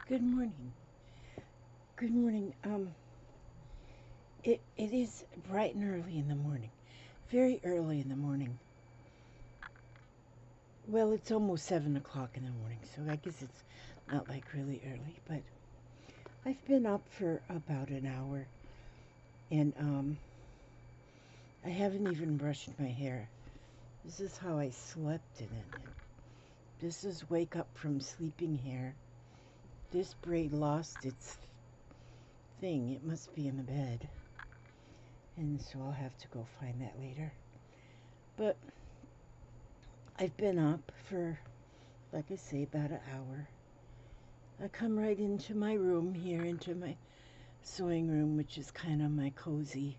Good morning. Good morning. It is bright and early in the morning. Very early in the morning. Well, it's almost 7 o'clock in the morning, so I guess it's not like really early, but I've been up for about an hour and I haven't even brushed my hair. This is how I slept in it. This is wake up from sleeping hair. This braid lost its thing. It must be in the bed. And so I'll have to go find that later. But I've been up for, like I say, about an hour. I come right into my room here, into my sewing room, which is kind of my cozy,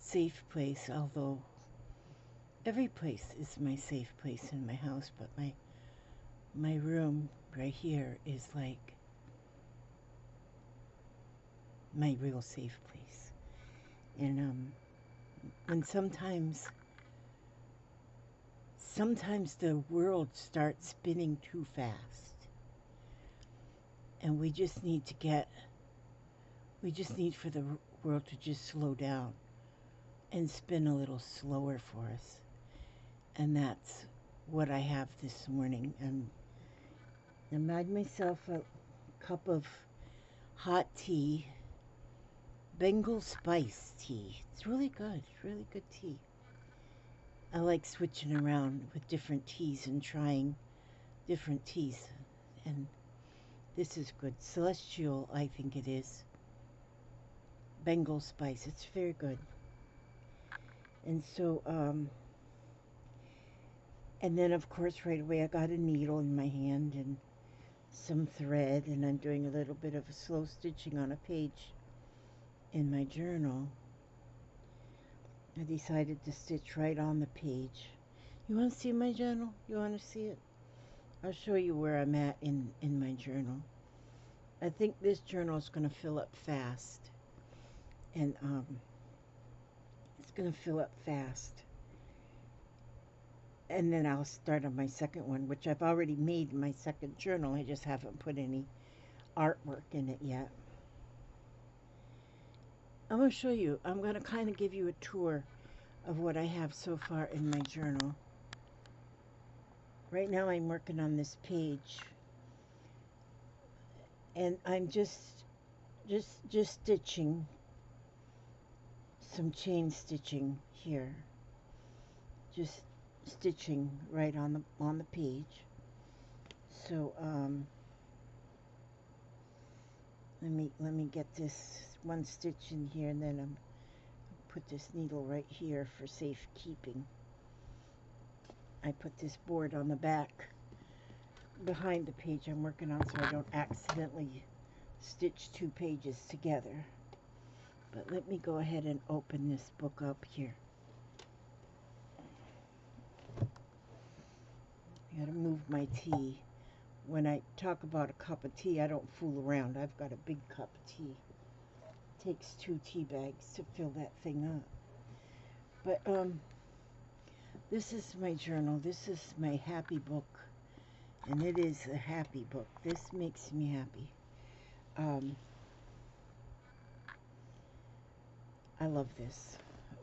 safe place, although every place is my safe place in my house, but my room right here is like my real safe place. And when sometimes the world starts spinning too fast, and we just need for the world to just slow down and spin a little slower for us. And that's what I have this morning. I made myself a cup of hot tea, Bengal spice tea. It's really good, really good tea. I like switching around with different teas and trying different teas. And this is good. Celestial, I think it is. Bengal spice. It's very good. And so, and then of course right away I got a needle in my hand and some thread, and I'm doing a little bit of a slow stitching on a page in my journal. I decided to stitch right on the page. You want to see my journal? You want to see it? I'll show you where I'm at in my journal. I think this journal is going to fill up fast. And it's going to fill up fast. And then I'll start on my second one, which I've already made my second journal. I just haven't put any artwork in it yet. I'm going to show you. I'm going to kind of give you a tour of what I have so far in my journal. Right now I'm working on this page. And I'm just stitching some chain stitching here. Just stitching right on the page. So let me get this one stitch in here, and then I'm put this needle right here for safekeeping. I put this board on the back behind the page I'm working on so I don't accidentally stitch two pages together. But let me go ahead and open this book up here. I gotta move my tea. When I talk about a cup of tea, I don't fool around. I've got a big cup of tea. It takes 2 tea bags to fill that thing up. But this is my journal. This is my happy book. And it is a happy book. This makes me happy. I love this.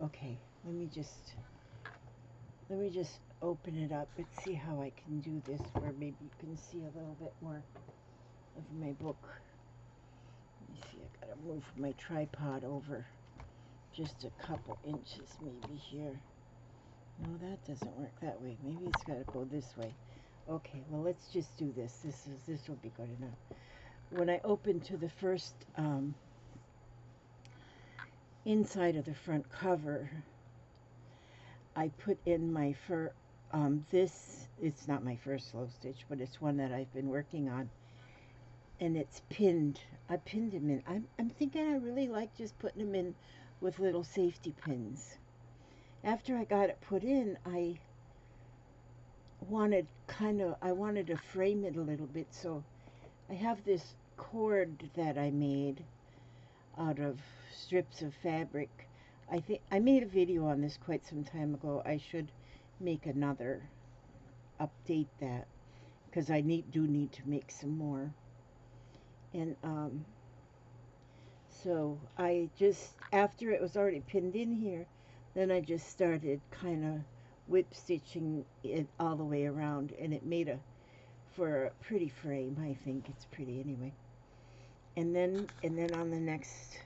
Okay, let me just open it up. Let's see how I can do this where maybe you can see a little bit more of my book. Let me see, I gotta move my tripod over just a couple inches maybe here. No, that doesn't work that way. Maybe it's gotta go this way. Okay, well let's just do this. This will be good enough. When I open to the first inside of the front cover, I put in my it's not my first slow stitch, but it's one that I've been working on, and it's pinned. I pinned them in. I'm thinking I really like just putting them in with little safety pins. After I got it put in, I wanted to frame it a little bit, so I have this cord that I made out of strips of fabric. I think I made a video on this quite some time ago. I should make another, update that, because I do need to make some more. And so I just, after it was already pinned in here, then I just started kind of whip stitching it all the way around, and it made for a pretty frame. I think it's pretty anyway. And then on the next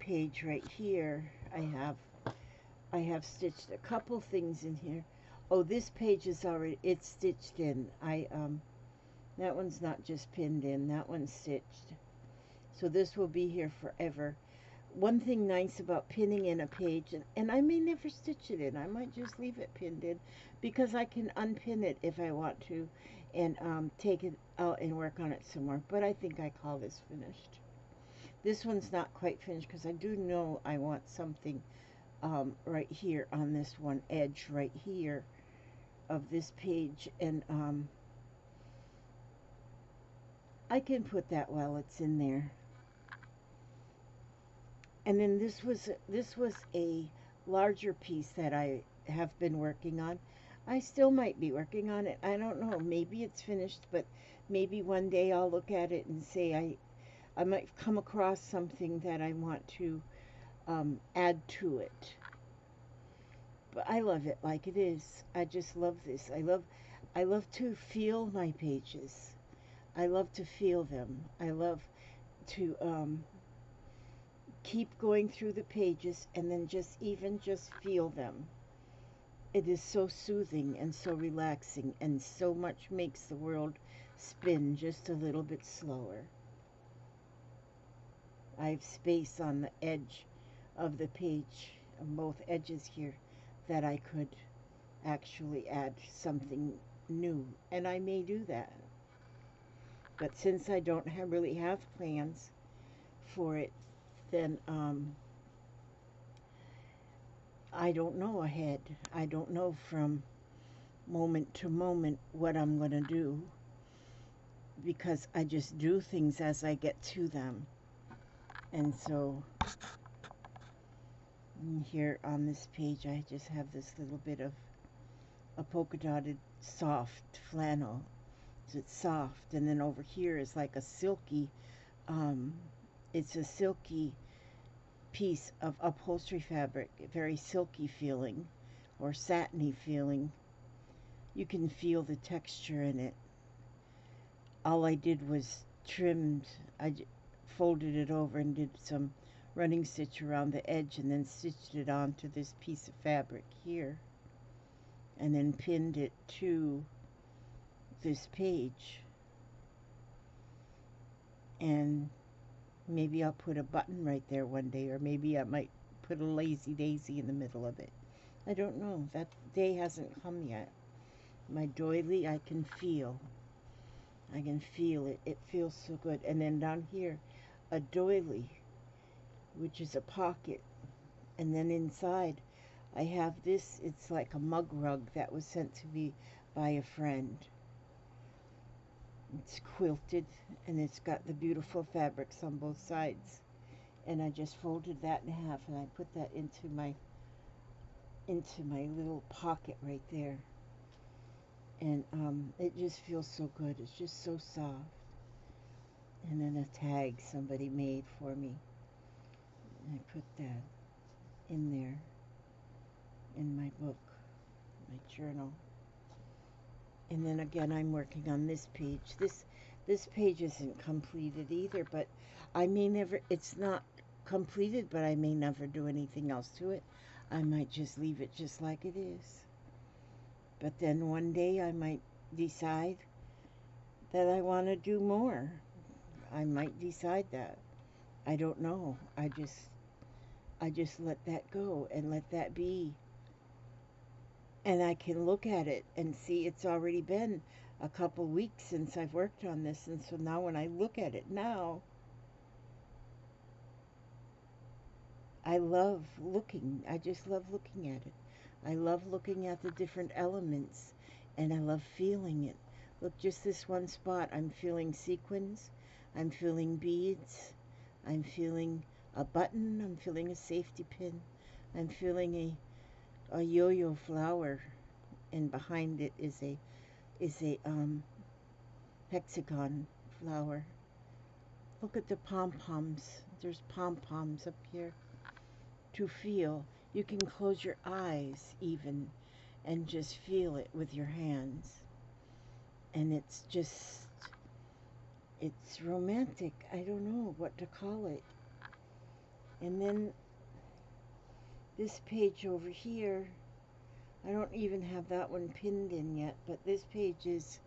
page right here, I have stitched a couple things in here. Oh, this page is already, it's stitched in. That one's not just pinned in, that one's stitched. So this will be here forever. One thing nice about pinning in a page, and I may never stitch it in, I might just leave it pinned in, because I can unpin it if I want to, and take it out and work on it some more. But I think I call this finished. This one's not quite finished, because I do know I want something right here on this one edge right here of this page, and I can put that while it's in there. And then this was a larger piece that I have been working on. I still might be working on it. I don't know. Maybe it's finished, but maybe one day I'll look at it and say I might come across something that I want to add to it. But I love it like it is. I just love this. I love to feel my pages. I love to feel them. I love to keep going through the pages and then just feel them. It is so soothing and so relaxing, and so much makes the world spin just a little bit slower. I have space on the edge of the page, on both edges here, that I could actually add something new, and I may do that. But since I don't really have plans for it, then I don't know ahead. I don't know from moment to moment what I'm going to do, because I just do things as I get to them. And so here on this page, I just have this little bit of a polka dotted soft flannel. So it's soft, and then over here is like a silky, it's a silky piece of upholstery fabric, very silky feeling or satiny feeling. You can feel the texture in it. All I did was I folded it over and did some running stitch around the edge, and then stitched it onto this piece of fabric here, and then pinned it to this page. And maybe I'll put a button right there one day, or maybe I might put a lazy daisy in the middle of it. I don't know. That day hasn't come yet. My doily, I can feel. I can feel it. It feels so good. And then down here, a doily, which is a pocket. And then inside, I have this. It's like a mug rug that was sent to me by a friend. It's quilted, and it's got the beautiful fabrics on both sides. And I just folded that in half, and I put that into my little pocket right there. And it just feels so good. It's just so soft. And then a tag somebody made for me. And I put that in there in my book, my journal. And then again, I'm working on this page. This page isn't completed either, but I may never, it's not completed, but I may never do anything else to it. I might just leave it just like it is. But then one day I might decide that I want to do more. I might decide that. I don't know. I just let that go and let that be. And I can look at it and see it's already been a couple weeks since I've worked on this. And so now when I look at it now, I love looking. I just love looking at it. I love looking at the different elements, and I love feeling it. Look, just this one spot, I'm feeling sequins, I'm feeling beads, I'm feeling a button, I'm feeling a safety pin, I'm feeling a yo-yo flower, and behind it is a hexagon flower. Look at the pom-poms. There's pom-poms up here to feel. You can close your eyes even and just feel it with your hands. And it's just, it's romantic. I don't know what to call it. And then this page over here, I don't even have that one pinned in yet, but this page is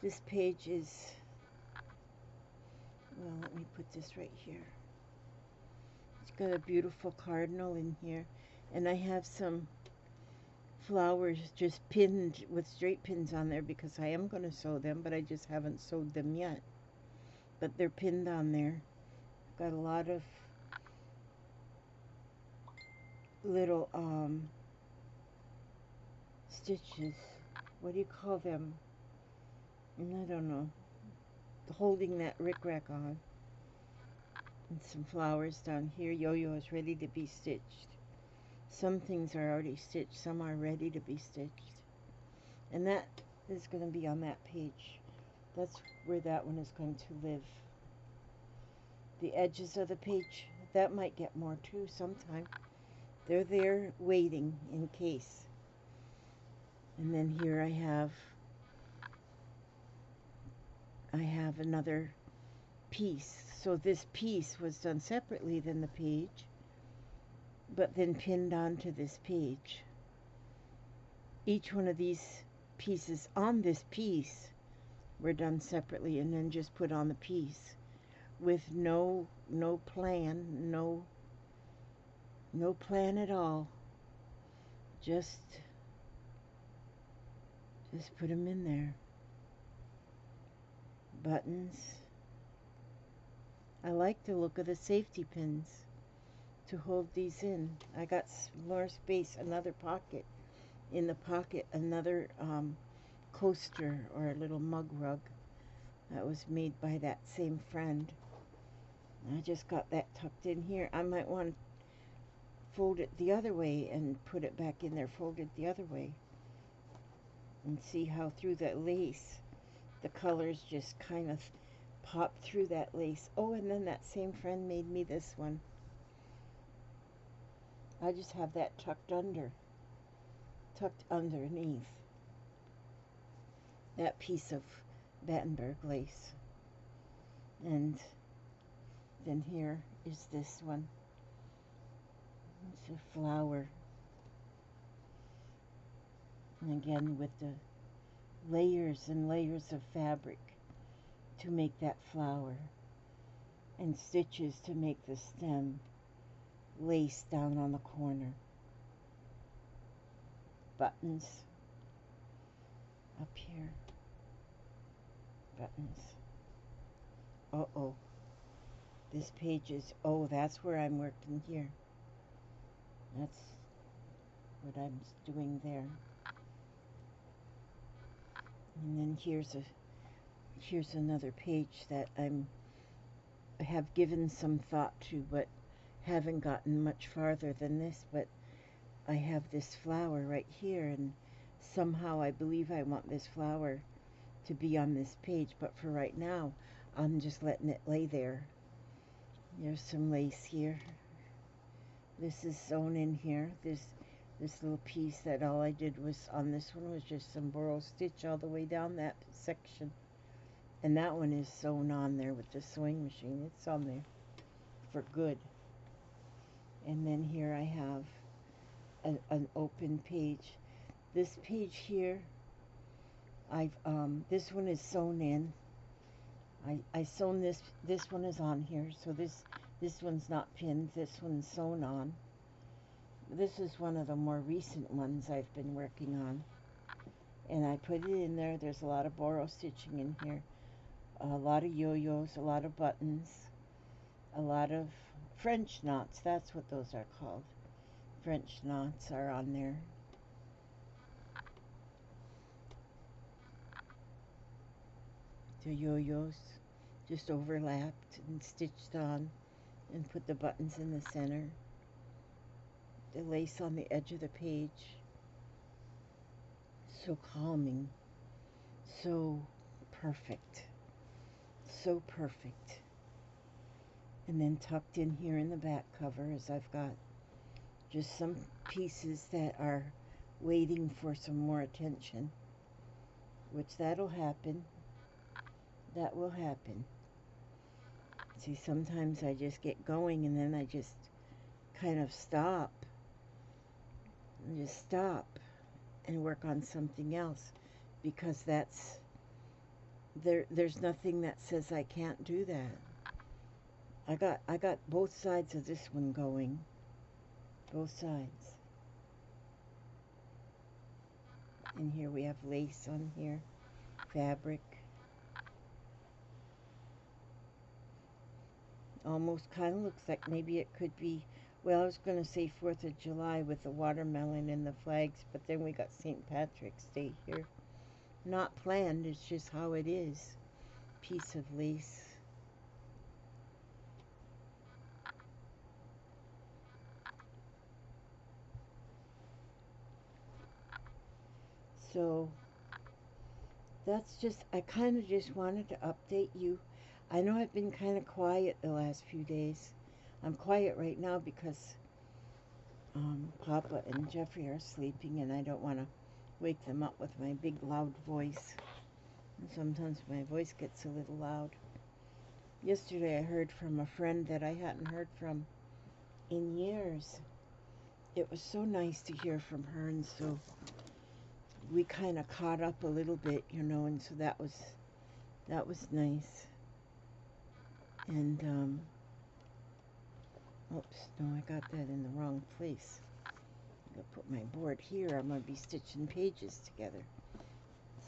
this page is, well, let me put this right here. It's got a beautiful cardinal in here, and I have some flowers just pinned with straight pins on there because I am going to sew them, but I just haven't sewed them yet. But they're pinned on there. Got a lot of little stitches. What do you call them? I don't know. Holding that rickrack on. And some flowers down here. Yo-yo is ready to be stitched. Some things are already stitched. Some are ready to be stitched. And that is going to be on that page. That's where that one is going to live. The edges of the page, that might get more too sometime. They're there waiting in case. And then here I have another piece. So this piece was done separately than the page, but then pinned onto this page. Each one of these pieces on this piece were done separately and then just put on the piece with no plan, no plan at all. Just put them in there. Buttons. I like the look of the safety pins to hold these in. I got more space, another pocket. In the pocket, another coaster or a little mug rug that was made by that same friend. I just got that tucked in here. I might want to fold it the other way and put it back in there, fold it the other way, and see how through that lace the colors just kind of pop through that lace. Oh, and then that same friend made me this one. I just have that tucked underneath that piece of Battenberg lace. And then here is this one. It's a flower. And again with the layers and layers of fabric to make that flower, and stitches to make the stem, lace down on the corner, buttons up here, buttons. Uh-oh, this page is, oh, that's where I'm working here. That's what I'm doing there. And then here's another page that I have given some thought to, but haven't gotten much farther than this. But I have this flower right here, and somehow I believe I want this flower to be on this page, but for right now I'm just letting it lay there. There's some lace here. This is sewn in here. This little piece that all I did was on this one was just some burrow stitch all the way down that section. And that one is sewn on there with the sewing machine. It's on there for good. And then here I have an open page. This page here, this one is sewn in. I sewn this one is on here, so this one's not pinned, this one's sewn on. This is one of the more recent ones I've been working on. And I put it in there. There's a lot of burrow stitching in here. A lot of yo-yos, a lot of buttons, a lot of French knots. That's what those are called. French knots are on there. The yo-yos just overlapped and stitched on, and put the buttons in the center. The lace on the edge of the page. So calming. So perfect. So perfect. And then tucked in here in the back cover is I've got just some pieces that are waiting for some more attention, which that'll happen. That will happen. See, sometimes I just get going and then I just kind of stop. And just stop and work on something else because there's nothing that says I can't do that. I got both sides of this one going. Both sides. And here we have lace on here, fabric. Almost kind of looks like maybe it could be, well, I was going to say 4th of July with the watermelon and the flags, but then we got St. Patrick's Day here. Not planned, it's just how it is. Piece of lace. So that's just, I kind of just wanted to update you. I know I've been kind of quiet the last few days. I'm quiet right now because Papa and Jeffrey are sleeping and I don't want to wake them up with my big loud voice. And sometimes my voice gets a little loud. Yesterday I heard from a friend that I hadn't heard from in years. It was so nice to hear from her, and so we kind of caught up a little bit, you know, and so that was nice. And oops, no, I got that in the wrong place. I'm gonna put my board here. I'm gonna be stitching pages together.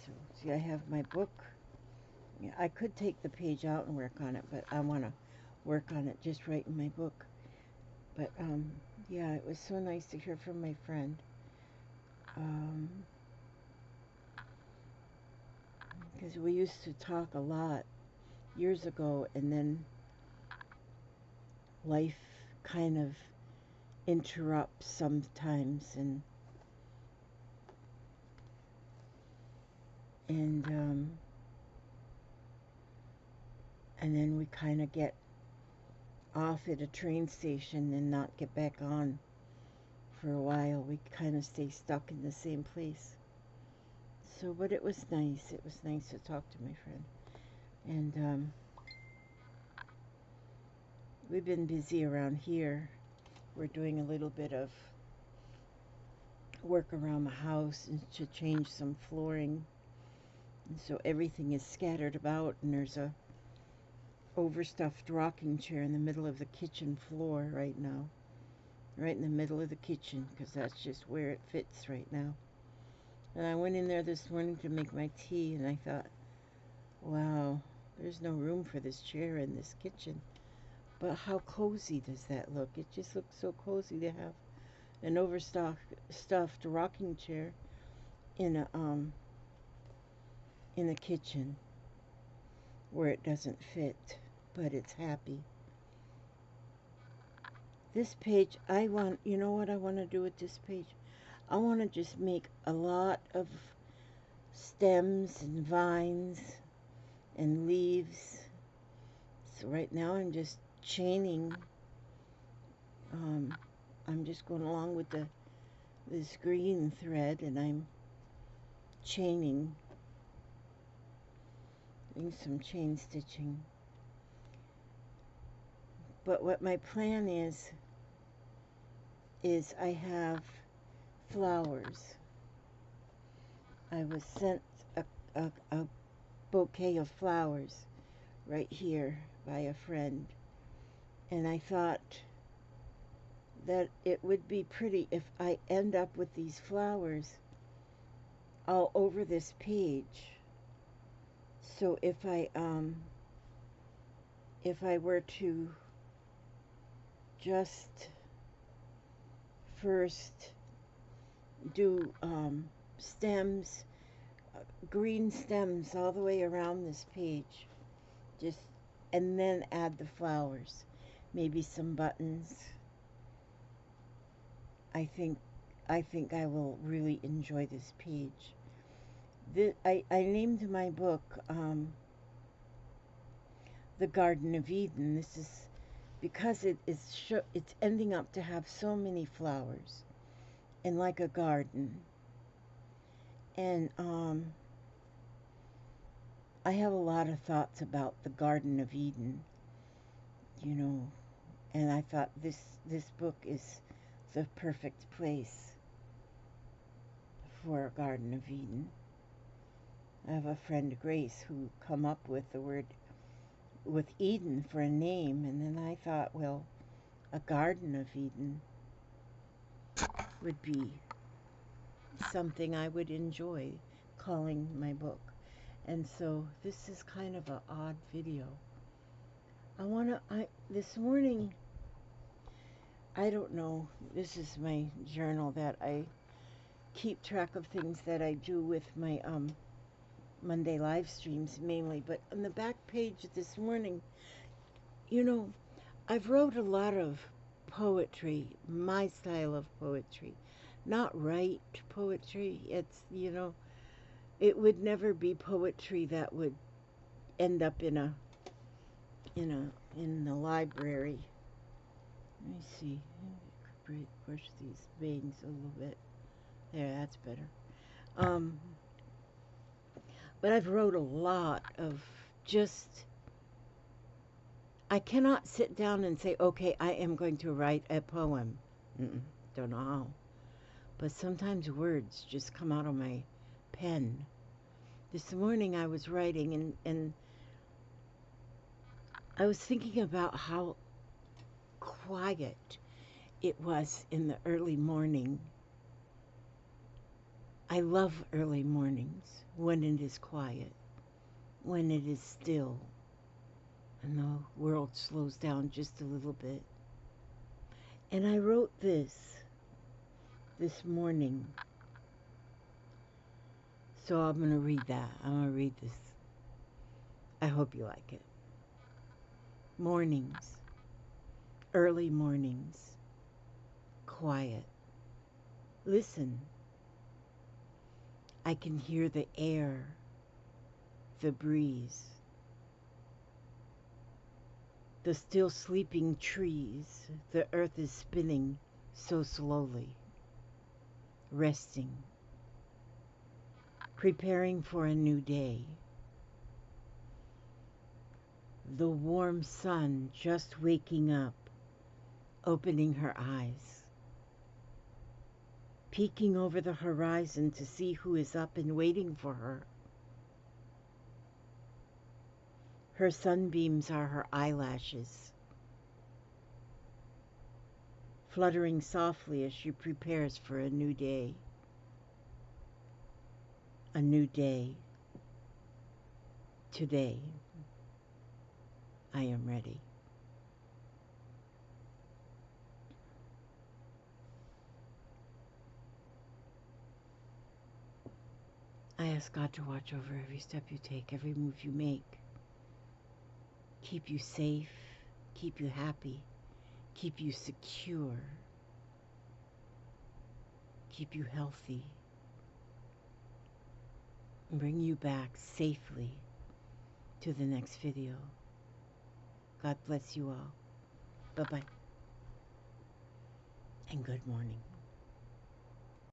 So see, I have my book. Yeah, I could take the page out and work on it, but I want to work on it just right in my book. But yeah, it was so nice to hear from my friend. Because we used to talk a lot years ago, and then life kind of interrupts sometimes, and then we kind of get off at a train station and not get back on for a while. We kind of stay stuck in the same place. So, but it was nice. It was nice to talk to my friend. And we've been busy around here. We're doing a little bit of work around the house and to change some flooring. And so everything is scattered about, and there's a overstuffed rocking chair in the middle of the kitchen floor right now. Right in the middle of the kitchen, because that's just where it fits right now. And I went in there this morning to make my tea, and I thought, wow, there's no room for this chair in this kitchen. But how cozy does that look? It just looks so cozy to have an overstuffed rocking chair in a kitchen where it doesn't fit, but it's happy. This page, you know what I want to do with this page? I want to just make a lot of stems and vines and leaves. So right now I'm just chaining. I'm just going along with this green thread, and I'm chaining, doing some chain stitching. But what my plan is I have flowers. I was sent a bouquet of flowers right here by a friend, and I thought that it would be pretty if I end up with these flowers all over this page. So if I were to just first do stems, green stems all the way around this page, just, and then add the flowers, maybe some buttons, I think I will really enjoy this page. I named my book The Garden of Eden. This is because it's ending up to have so many flowers and like a garden. And I have a lot of thoughts about the Garden of Eden, you know, and I thought this book is the perfect place for a Garden of Eden. I have a friend, Grace, who come up with the word with Eden for a name, and then I thought, well, a Garden of Eden would be something I would enjoy calling my book. And so this is kind of an odd video. This morning, I don't know, this is my journal that I keep track of things that I do with my Monday live streams mainly, but on the back page this morning, you know, I've wrote a lot of poetry, my style of poetry, not right poetry. It's, you know, it would never be poetry that would end up in the library. Let me see. Push these veins a little bit. There, that's better. But I've wrote a lot of just. I cannot sit down and say, okay, I am going to write a poem. Don't know how. But sometimes words just come out of my pen. This morning I was writing and I was thinking about how quiet it was in the early morning. I love early mornings when it is quiet, when it is still, and the world slows down just a little bit. And I wrote this morning. So I'm going to read that. I'm going to read this. I hope you like it. Mornings, early mornings, quiet. Listen. I can hear the air, the breeze, the still sleeping trees. The earth is spinning so slowly, resting, preparing for a new day. The warm sun just waking up, opening her eyes, peeking over the horizon to see who is up and waiting for her. Her sunbeams are her eyelashes, fluttering softly as she prepares for a new day. A new day. Today, I am ready. I ask God to watch over every step you take, every move you make. Keep you safe, keep you happy, keep you secure, keep you healthy, and bring you back safely to the next video. God bless you all. Bye-bye. And good morning.